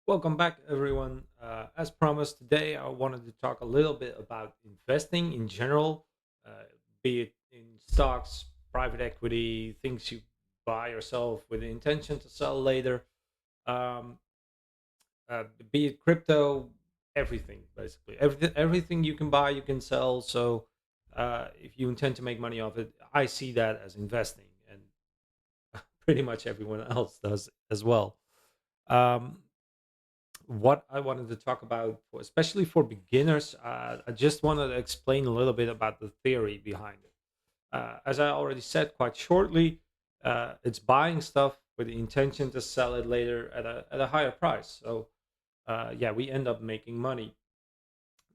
Welcome back, everyone. As promised, today I wanted to talk a little bit about investing in general, uh, be it in stocks, private equity, things you buy yourself with the intention to sell later, um, be it crypto, everything basically. Everything you can buy, you can sell. So if you intend to make money off it, I see that as investing, and pretty much everyone else does as well. Um, what I wanted to talk about, especially for beginners, I just wanted to explain a little bit about the theory behind it. As I already said quite shortly, it's buying stuff with the intention to sell it later at a higher price. So, yeah, we end up making money.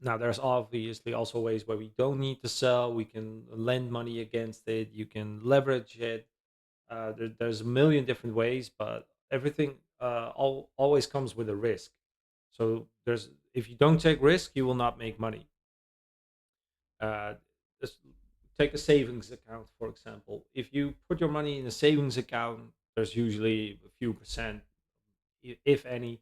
Now, there's obviously also ways where we don't need to sell. We can lend money against it. You can leverage it. There's a million different ways, but everything always comes with a risk. So there's if you don't take risk, you will not make money. Uh, just take a savings account, for example. If you put your money in a savings account, there's usually a few percent, if any,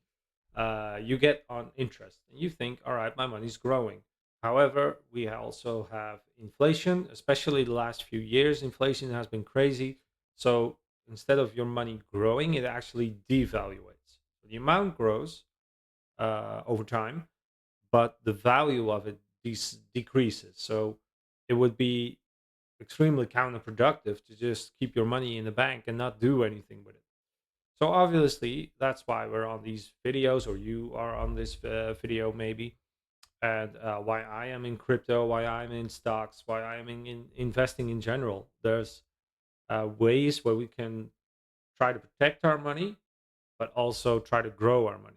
you get on interest, and you think, all right, my money's growing. However, we also have inflation, especially the last few years. Inflation has been crazy. So instead of your money growing, it actually devaluates. The amount grows over time, but the value of it decreases. So it would be extremely counterproductive to just keep your money in the bank and not do anything with it. So obviously, that's why we're on these videos, or you are on this video maybe, and why I am in crypto, why I'm in stocks, why I'm in investing in general. There's ways where we can try to protect our money, but also try to grow our money.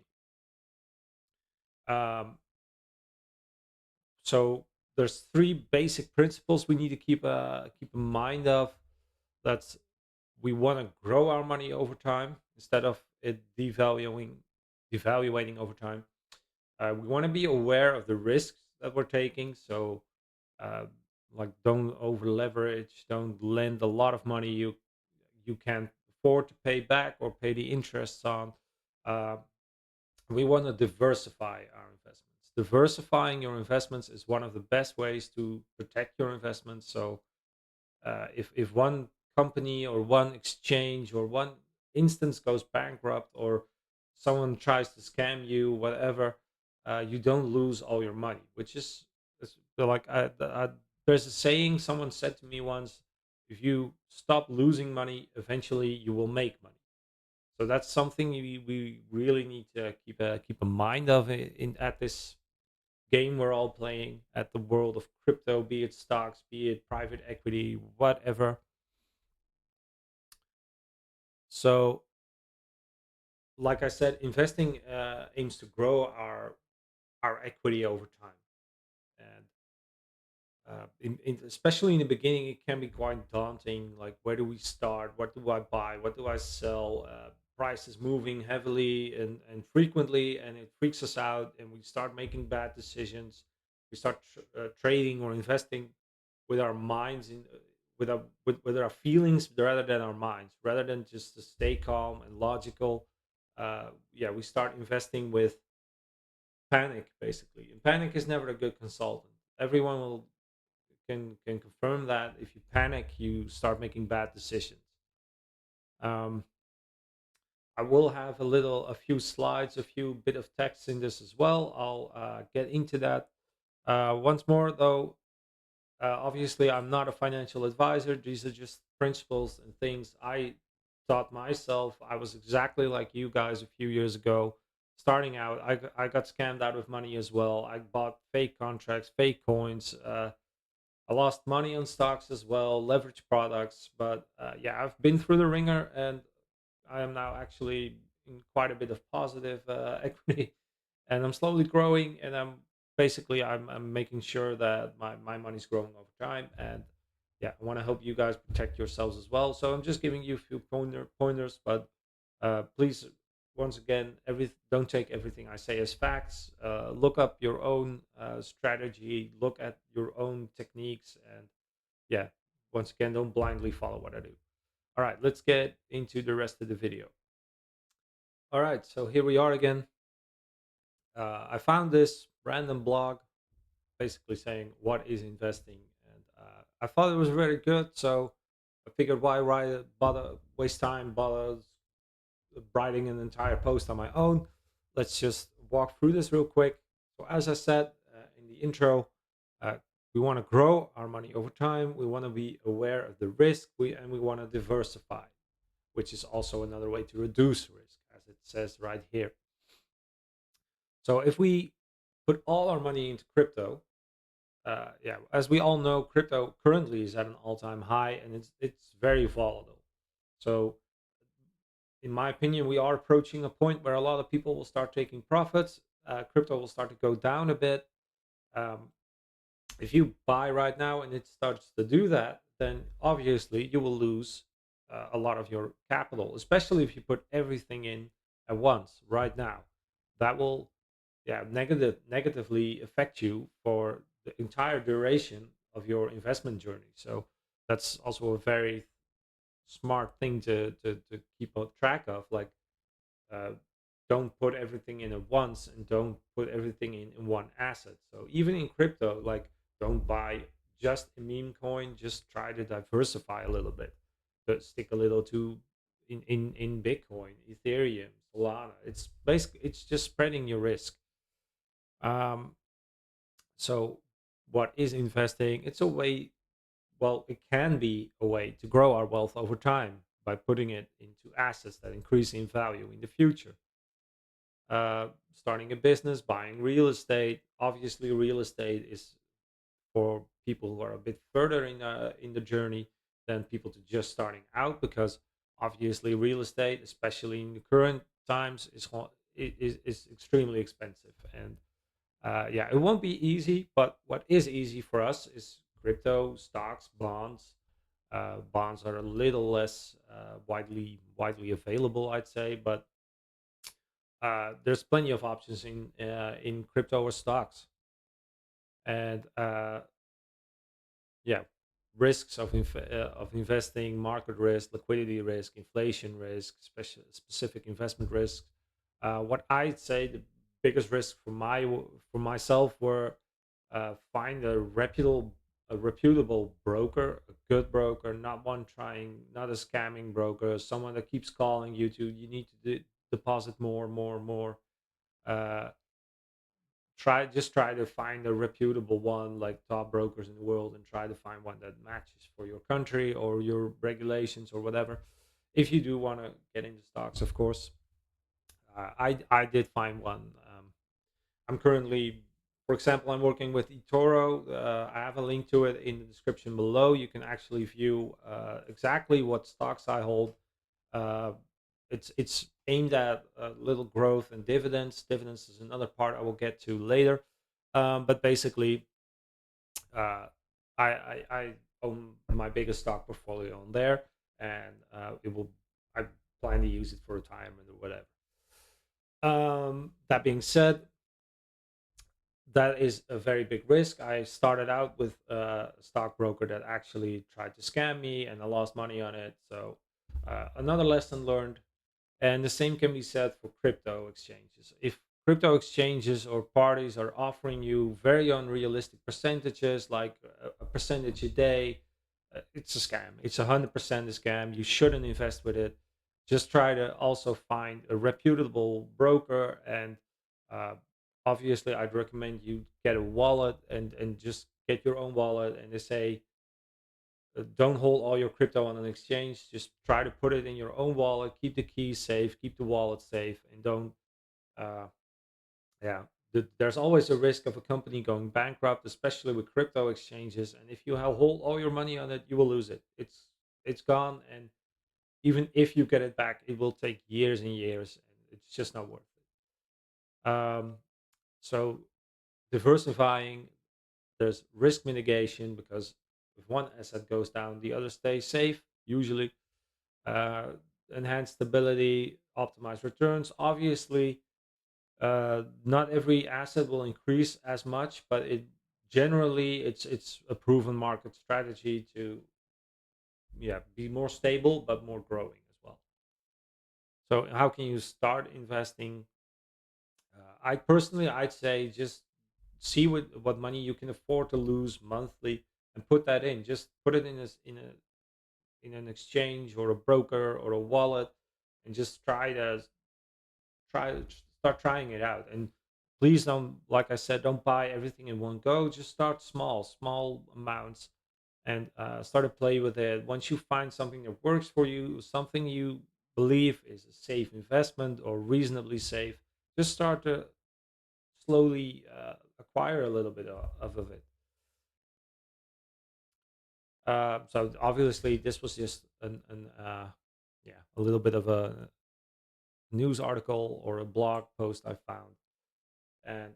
Um, so there's three basic principles we need to keep in mind of. That's we want to grow our money over time instead of it devaluating over time. We want to be aware of the risks that we're taking. So uh, like, don't over leverage, don't lend a lot of money you can't afford to pay back or pay the interests on. uh, we want to diversify our investments. Diversifying your investments is one of the best ways to protect your investments. So if one company or one exchange or one instance goes bankrupt, or someone tries to scam you, whatever, you don't lose all your money, which is like there's a saying someone said to me once: if you stop losing money, eventually you will make money. So that's something we really need to keep a mind of in at this game we're all playing, at the world of crypto, be it stocks, be it private equity, whatever. So, like I said, investing aims to grow our equity over time, and especially in the beginning, it can be quite daunting. Like, where do we start? What do I buy? What do I sell? Price is moving heavily and frequently, and it freaks us out, and we start making bad decisions. We start trading or investing with our minds with our feelings rather than our minds, rather than just to stay calm and logical. Yeah, we start investing with panic, basically, and panic is never a good consultant. Everyone will can confirm that if you panic, you start making bad decisions. Um, I will have a few slides, a few bit of text in this as well. I'll get into that. Once more, though, obviously, I'm not a financial advisor. These are just principles and things I taught myself. I was exactly like you guys a few years ago. Starting out, I got scammed out of money as well. I bought fake contracts, fake coins. I lost money on stocks as well, leverage products. But yeah, I've been through the ringer, and I am now actually in quite a bit of positive equity, and I'm slowly growing. And I'm making sure that my money's growing over time. And yeah, I want to help you guys protect yourselves as well. So I'm just giving you a few pointers, but please, once again, don't take everything I say as facts. Look up your own strategy, look at your own techniques, and yeah, once again, don't blindly follow what I do. All right, let's get into the rest of the video. All right, so here we are again. I found this random blog basically saying what is investing, and I thought it was very good. So I figured, why write it, bother waste time, bother writing an entire post on my own. Let's just walk through this real quick. So, as I said in the intro, uh, we want to grow our money over time. We want to be aware of the risk, and we want to diversify, which is also another way to reduce risk, as it says right here. So, if we put all our money into crypto, yeah, as we all know, crypto currently is at an all-time high, and it's very volatile. So in my opinion, we are approaching a point where a lot of people will start taking profits. Crypto will start to go down a bit. Um, if you buy right now and it starts to do that, then obviously you will lose a lot of your capital, especially if you put everything in at once right now. That will, yeah, negatively affect you for the entire duration of your investment journey. So that's also a very smart thing to keep a track of. Like, uh, don't put everything in at once, and don't put everything in one asset. So even in crypto, like, don't buy just a meme coin. Just try to diversify a little bit. But stick a little to in Bitcoin, Ethereum, Solana. It's basically, it's just spreading your risk. Um, so what is investing? It's a way. Well, it can be a way to grow our wealth over time by putting it into assets that increase in value in the future. Starting a business, buying real estate. Obviously, real estate is for people who are a bit further in the journey than people to just starting out, because obviously real estate, especially in the current times, is extremely expensive. And yeah, it won't be easy. But what is easy for us is crypto, stocks, bonds. Bonds are a little less widely available, I'd say, but there's plenty of options in crypto or stocks. And yeah, risks of investing, market risk, liquidity risk, inflation risk, specific investment risks. What I'd say the biggest risk for myself were, find a reputable broker, a good broker, not a scamming broker, someone that keeps calling you to, you need to deposit more. Uh, try to find a reputable one, like top brokers in the world, and try to find one that matches for your country or your regulations or whatever. If you do want to get into stocks, of course. I did find one. I'm currently, for example, I'm working with Etoro. I have a link to it in the description below. You can actually view exactly what stocks I hold. uh, it's aimed at little growth and dividends. Dividends is another part I will get to later. But basically, uh, I own my biggest stock portfolio on there, and it will I plan to use it for retirement or whatever. That being said, that is a very big risk. I started out with a stockbroker that actually tried to scam me, and I lost money on it. So another lesson learned. And the same can be said for crypto exchanges. If crypto exchanges or parties are offering you very unrealistic percentages, like a percentage a day, it's a scam. It's 100% a scam. You shouldn't invest with it. Just try to also find a reputable broker. And uh, obviously, I'd recommend you get a wallet, and just get your own wallet. And they say, don't hold all your crypto on an exchange. Just try to put it in your own wallet. Keep the keys safe. Keep the wallet safe, and don't. Uh, yeah, there's always a risk of a company going bankrupt, especially with crypto exchanges. And if you hold all your money on it, you will lose it. It's gone, and even if you get it back, it will take years and years, and it's just not worth it. So diversifying, there's risk mitigation, because if one asset goes down, the other stays safe usually. uh, Enhance stability, optimize returns. Obviously, not every asset will increase as much, but it's a proven market strategy to, yeah, be more stable but more growing as well. So how can you start investing? I personally, I'd say just see what money you can afford to lose monthly and put that in. Just put it in in an exchange or a broker or a wallet, and just start trying it out. And please don't, like I said, don't buy everything in one go. Just start small amounts, and start to play with it. Once you find something that works for you, something you believe is a safe investment or reasonably safe, just start to slowly acquire a little bit of it. So obviously, this was just yeah, a little bit of a news article or a blog post I found, and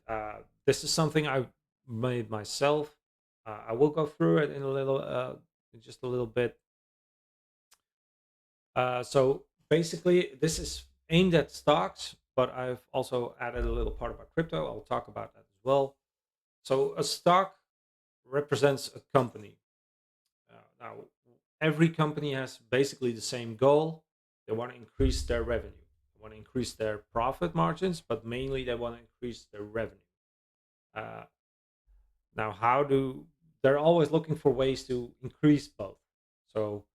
this is something I made myself. I will go through it in just a little bit. So basically, this is aimed at stocks, but I've also added a little part about crypto. I'll talk about that as well. So a stock represents a company. Now, every company has basically the same goal. They want to increase their revenue. They want to increase their profit margins, but mainly they want to increase their revenue. Uh, Now, how do they're always looking for ways to increase both? So,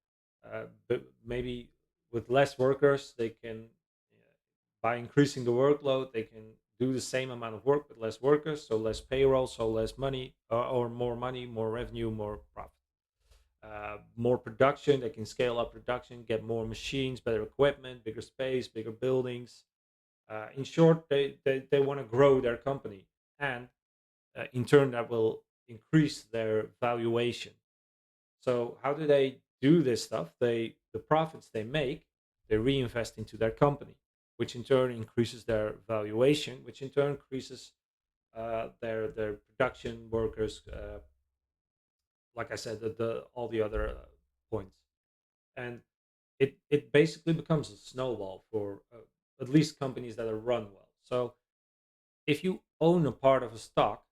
but maybe with less workers, they can, by increasing the workload, they can do the same amount of work with less workers, so less payroll, so less money, or more money, more revenue, more profit. More production, they can scale up production, get more machines, better equipment, bigger space, bigger buildings. In short, they want to grow their company, and in turn that will increase their valuation. So how do they do this stuff? The profits they make, they reinvest into their company, which in turn increases their valuation, which in turn increases their production workers. Like I said, the all the other points, and it basically becomes a snowball for at least companies that are run well. So if you own a part of a stock,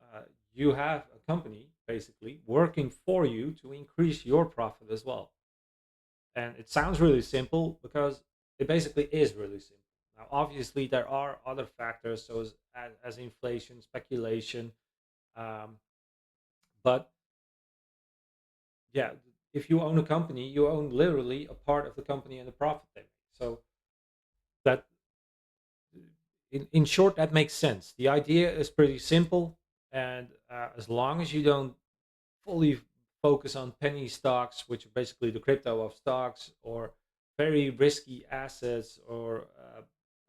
uh, you have a company basically working for you to increase your profit as well. And it sounds really simple because it basically is really simple. Now, obviously, there are other factors, so as inflation, speculation, um, but yeah, if you own a company, you own literally a part of the company and the profit they make. So that, in short, that makes sense. The idea is pretty simple, and as long as you don't fully focus on penny stocks, which are basically the crypto of stocks, or very risky assets, or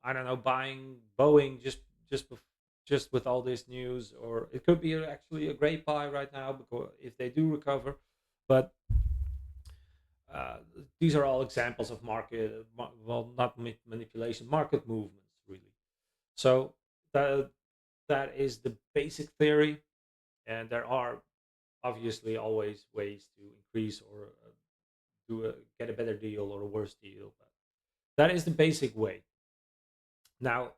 I don't know, buying Boeing just bef- just with all this news, or it could be actually a great buy right now because if they do recover, but uh, these are all examples of well, not manipulation, market movements, really. So that that is the basic theory, and there are obviously always ways to increase or get a better deal or a worse deal. But that is the basic way. Now,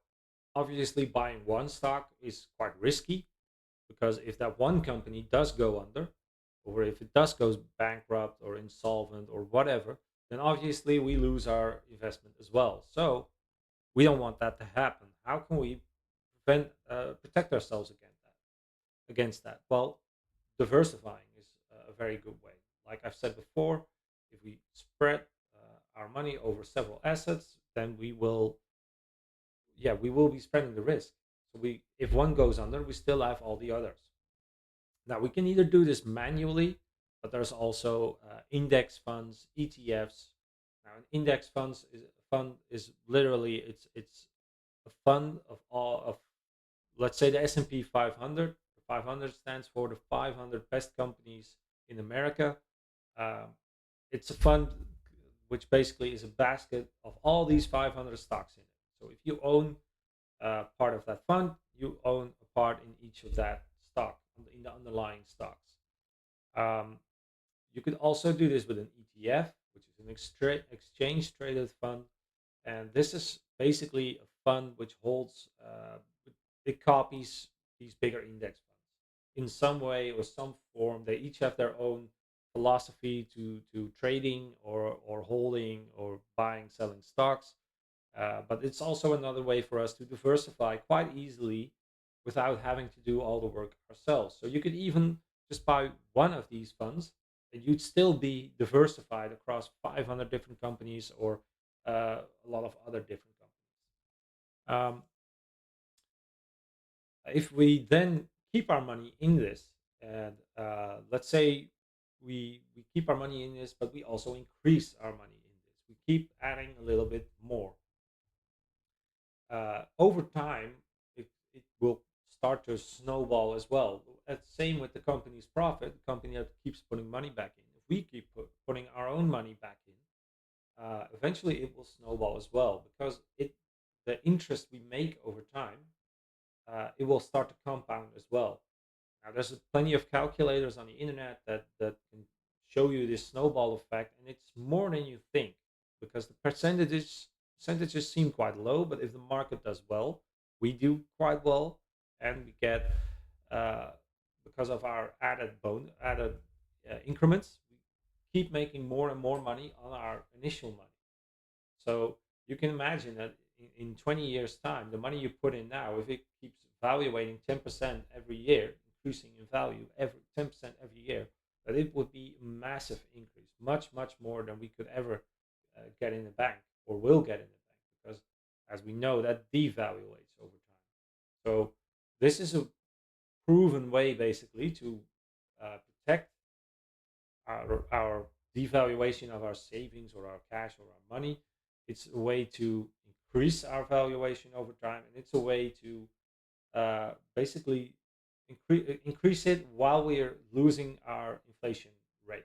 obviously, buying one stock is quite risky because if that one company does go under, or if it does goes bankrupt or insolvent or whatever, then obviously we lose our investment as well. So we don't want that to happen. How can we protect ourselves against that? Against that? Well, diversifying is a very good way. Like I've said before, if we spread our money over several assets, then we will be spreading the risk. So if one goes under, we still have all the others. Now we can either do this manually, but there's also index funds, ETFs. Now an index fund is literally it's a fund of all of, let's say, the S&P 500. The 500 stands for the 500 best companies in America. Um, it's a fund which basically is a basket of all these 500 stocks in it. So if you own part of that fund, you own a part in each of that stock, in the underlying stocks. Um, you could also do this with an ETF, which is an exchange traded fund. And this is basically a fund which holds, it copies these bigger index funds in some way or some form. They each have their own philosophy to trading or holding or buying, selling stocks. But it's also another way for us to diversify quite easily without having to do all the work ourselves. So you could even just buy one of these funds and you'd still be diversified across 500 different companies or a lot of other different companies. If we then keep our money in this, and let's say we keep our money in this, but we also increase our money in this, we keep adding a little bit more over time, it will start to snowball as well. Same with the company's profit, the company that keeps putting money back in. If we keep putting our own money back in, eventually it will snowball as well because the interest we make over time, it will start to compound as well. Now, there's plenty of calculators on the internet that can show you this snowball effect, and it's more than you think because the percentages seem quite low. But if the market does well, we do quite well, and we get uh, because of our added increments, we keep making more and more money on our initial money. So you can imagine that in 20 years' time, the money you put in now, if it keeps valuating 10% every year, increasing in value every 10% every year, that it would be a massive increase, much, much more than we could ever get in the bank or will get in the bank, because as we know, that devaluates over time. So this is a proven way basically to protect our devaluation of our savings or our cash or our money. It's a way to increase our valuation over time, and it's a way to basically increase it while we are losing our inflation rate.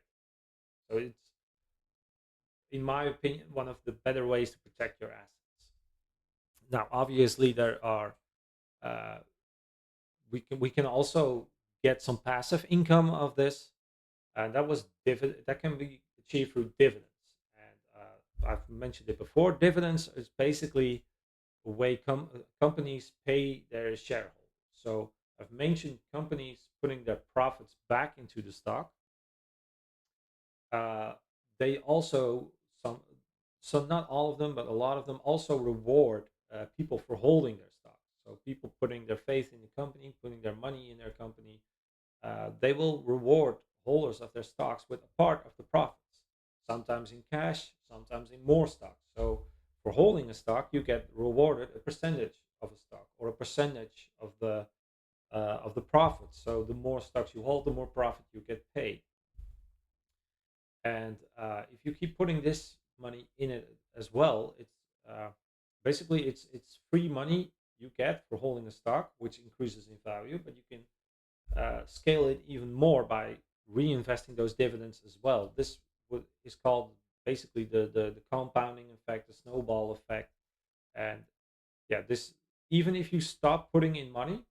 So it's, in my opinion, one of the better ways to protect your assets. Now, obviously, there are uh, we can also get some passive income of this, and that can be achieved through dividends. And I've mentioned it before. Dividends is basically a way companies pay their shareholders. So I've mentioned companies putting their profits back into the stock. Uh, they also some so not all of them, but a lot of them also reward people for holding their stock. So people putting their faith in the company, putting their money in their company, they will reward holders of their stocks with a part of the profits, sometimes in cash, sometimes in more stocks. So for holding a stock, you get rewarded a percentage of a stock or a percentage of the profits. So the more stocks you hold, the more profit you get paid. And if you keep putting this money in it as well, it's basically it's free money you get for holding a stock, which increases in value, but you can scale it even more by reinvesting those dividends as well. This is called basically the compounding effect, the snowball effect. And yeah, this, even if you stop putting in money,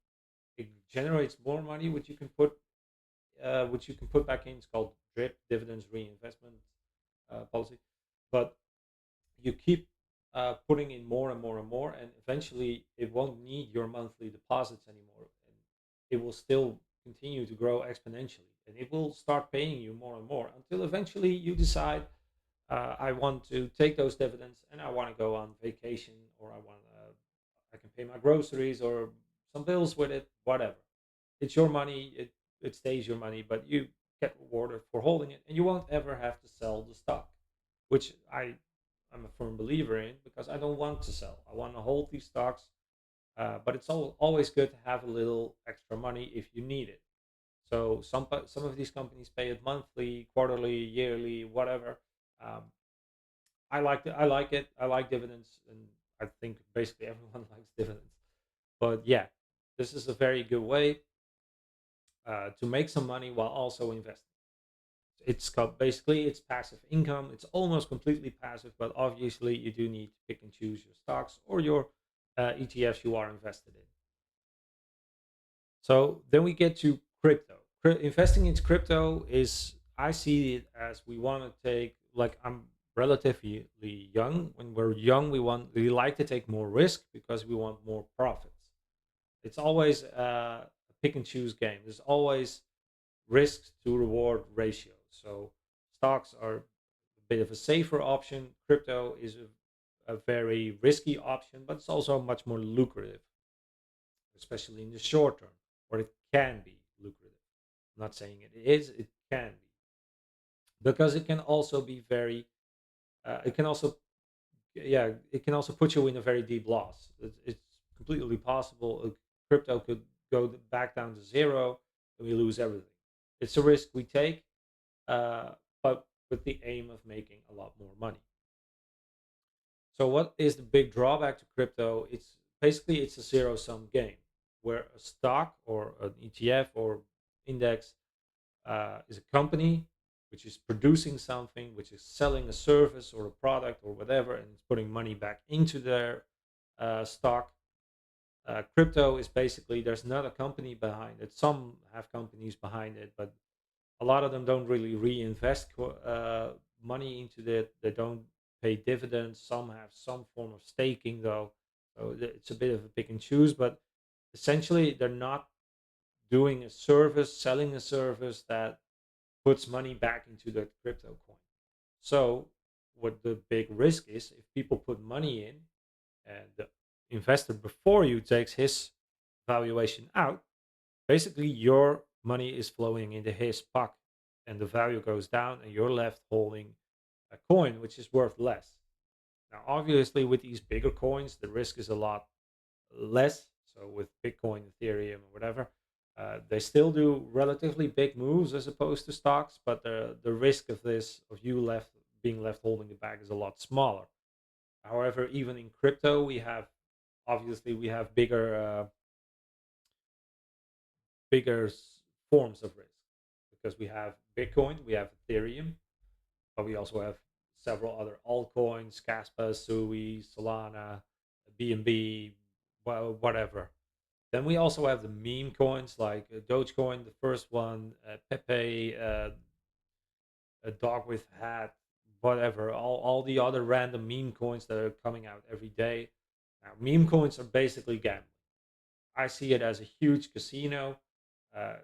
it generates more money, which you can put back in. It's called DRIP, dividends reinvestment policy. But you keep putting in more and more and more, and eventually it won't need your monthly deposits anymore, and it will still continue to grow exponentially, and it will start paying you more and more until eventually you decide, I want to take those dividends and I want to go on vacation, or I can pay my groceries or some bills with it, whatever. It's your money. It stays your money, but you get rewarded for holding it, and you won't ever have to sell the stock, which I'm a firm believer in, because I don't want to sell. I want to hold these stocks, but it's always good to have a little extra money if you need it. So some of these companies pay it monthly, quarterly, yearly, whatever. Um, I like it. I like dividends, and I think basically everyone likes dividends. But yeah, this is a very good way to make some money while also investing. It's got basically it's passive income. It's almost completely passive, but obviously you do need to pick and choose your stocks or your ETFs you are invested in. So then we get to crypto. Investing into crypto is, I see it as, we want to take, like, I'm relatively young. When we're young, we like to take more risk because we want more profits. It's always a pick and choose game. There's always risk to reward ratio. So stocks are a bit of a safer option. Crypto is a very risky option, but it's also much more lucrative, especially in the short term, or it can be lucrative. I'm not saying it is, it can be, because it can also be very, it can also, yeah, it can also put you in a very deep loss. It's completely possible. Crypto could go back down to zero, and we lose everything. It's a risk we take, uh, but with the aim of making a lot more money. So what is the big drawback to crypto? It's basically it's a zero sum game where a stock or an ETF or index is a company which is producing something, which is selling a service or a product or whatever, and it's putting money back into their stock. Crypto is basically there's not a company behind it. Some have companies behind it, but a lot of them don't really reinvest money into it. They don't pay dividends. Some have some form of staking, though. So it's a bit of a pick and choose, but essentially they're not doing a service, selling a service that puts money back into the crypto coin. So what the big risk is, if people put money in and the investor before you takes his valuation out, basically your money is flowing into his pocket and the value goes down and you're left holding a coin which is worth less. Now obviously with these bigger coins the risk is a lot less. So with Bitcoin, Ethereum, or whatever, they still do relatively big moves as opposed to stocks, but the risk of this of you left being left holding the bag is a lot smaller. However, even in crypto, we have obviously we have bigger forms of risk because we have Bitcoin, we have Ethereum, but we also have several other altcoins: Caspa, Sui, Solana, BNB, whatever. Then we also have the meme coins like Dogecoin, the first one, Pepe, a dog with hat, whatever. All the other random meme coins that are coming out every day. Now, meme coins are basically gambling. I see it as a huge casino. Uh,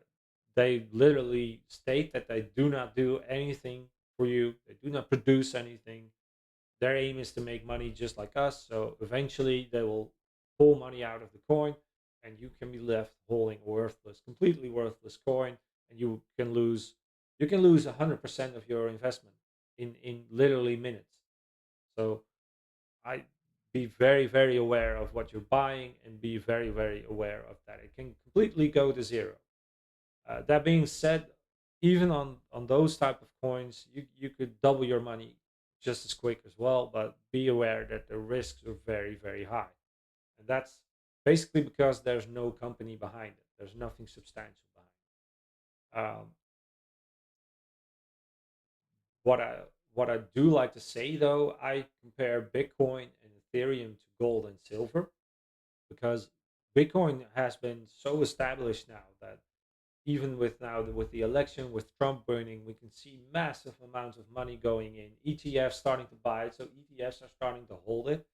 they literally state that they do not do anything for you. They do not produce anything. Their aim is to make money just like us. So eventually they will pull money out of the coin and you can be left holding worthless, completely worthless coin. And you can lose 100% of your investment in literally minutes. So I be very, very aware of what you're buying and be very, very aware of that. It can completely go to zero. That being said, even on those type of coins, you could double your money just as quick as well. But be aware that the risks are very very high, and that's basically because there's no company behind it. There's nothing substantial behind. What I do like to say though, I compare Bitcoin and Ethereum to gold and silver because Bitcoin has been so established now that even with now with the election with Trump winning, we can see massive amounts of money going in. ETFs starting to buy it, so ETFs are starting to hold it,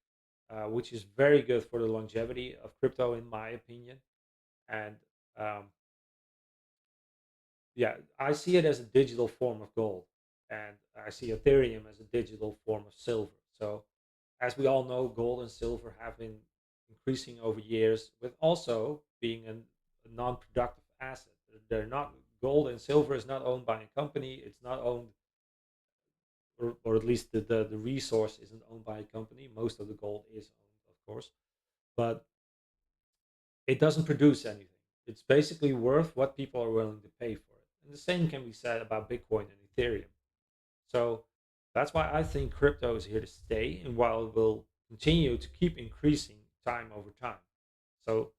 which is very good for the longevity of crypto, in my opinion. And um, yeah, I see it as a digital form of gold, and I see Ethereum as a digital form of silver. So, as we all know, gold and silver have been increasing over years, with also being a non-productive asset. They're not Gold and silver is not owned by a company. It's not owned, or at least the resource isn't owned by a company. Most of the gold is owned, of course, but it doesn't produce anything. It's basically worth what people are willing to pay for it. And the same can be said about Bitcoin and Ethereum. So that's why I think crypto is here to stay, and while it will continue to keep increasing time over time. So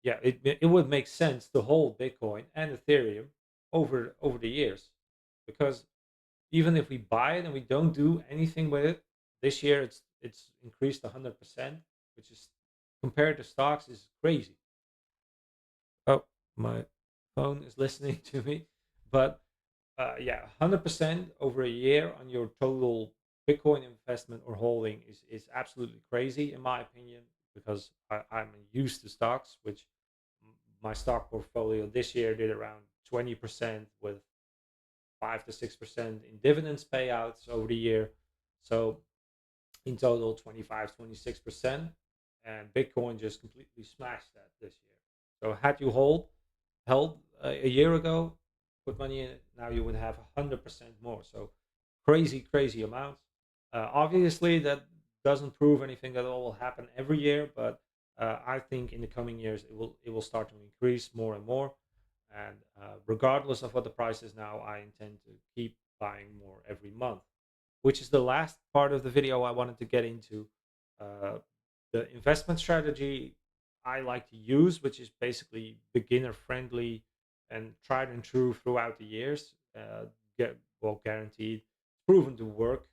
yeah, it would make sense to hold Bitcoin and Ethereum over the years, because even if we buy it and we don't do anything with it, this year it's increased 100%, which is compared to stocks is crazy. Oh, my phone is listening to me, but yeah, 100% over a year on your total Bitcoin investment or holding is absolutely crazy in my opinion, because I'm used to stocks, which my stock portfolio this year did around 20% with 5 to 6% in dividends payouts over the year. So in total 25, 26%, and Bitcoin just completely smashed that this year. So had you held a year ago, put money in it, now you would have 100% more. So crazy, crazy amounts. Obviously, that doesn't prove anything that all will happen every year, but I think in the coming years it will start to increase more and more. And regardless of what the price is now, I intend to keep buying more every month, which is the last part of the video I wanted to get into. Uh, the investment strategy I like to use, which is basically beginner friendly and tried and true throughout the years, guaranteed, proven to work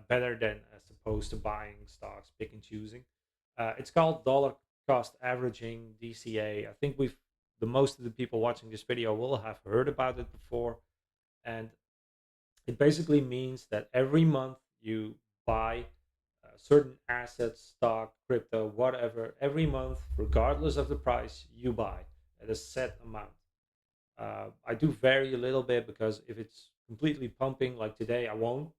better than as opposed to buying stocks, pick and choosing. It's called dollar cost averaging, DCA. I think the most of the people watching this video will have heard about it before, and it basically means that every month you buy certain assets, stock, crypto, whatever. Every month, regardless of the price, you buy at a set amount. I do vary a little bit because if it's completely pumping like today, I won't.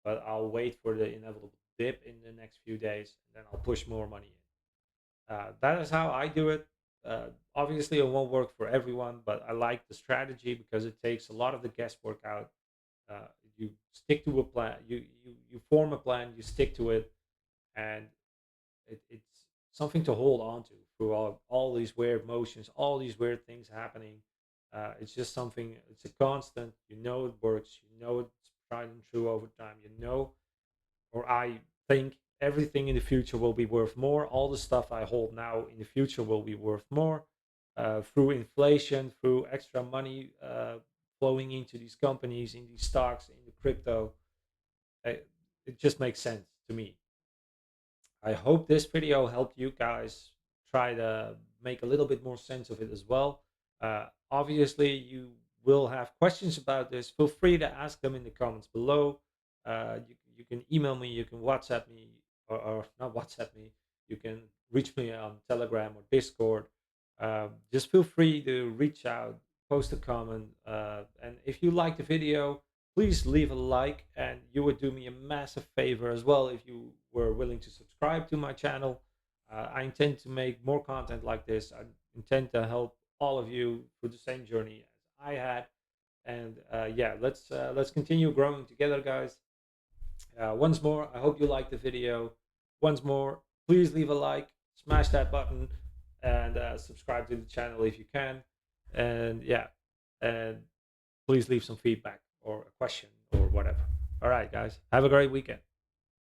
But I'll wait for the inevitable dip in the next few days, and then I'll push more money in. That is how I do it. Obviously, it won't work for everyone, but I like the strategy because it takes a lot of the guesswork out. You stick to a plan. You form a plan. You stick to it, and it's something to hold on to through all these weird motions, all these weird things happening. It's just something. It's a constant. You know it works. You know it's tried and true over time. You know, or I think everything in the future will be worth more. All the stuff I hold now in the future will be worth more through inflation, through extra money flowing into these companies, in these stocks, in the crypto. It just makes sense to me. I hope this video helped you guys try to make a little bit more sense of it as well. Obviously, you will have questions about this. Feel free to ask them in the comments below. You can email me, you can WhatsApp me, or not WhatsApp me. You can reach me on Telegram or Discord. Just feel free to reach out, post a comment, and if you like the video, please leave a like, and you would do me a massive favor as well if you were willing to subscribe to my channel. I intend to make more content like this. I intend to help all of you through the same journey as I had, and yeah, let's continue growing together, guys. Once more, I hope you liked the video. Once more, please leave a like, smash that button, and subscribe to the channel if you can. And yeah, and please leave some feedback or a question or whatever. All right, guys, have a great weekend.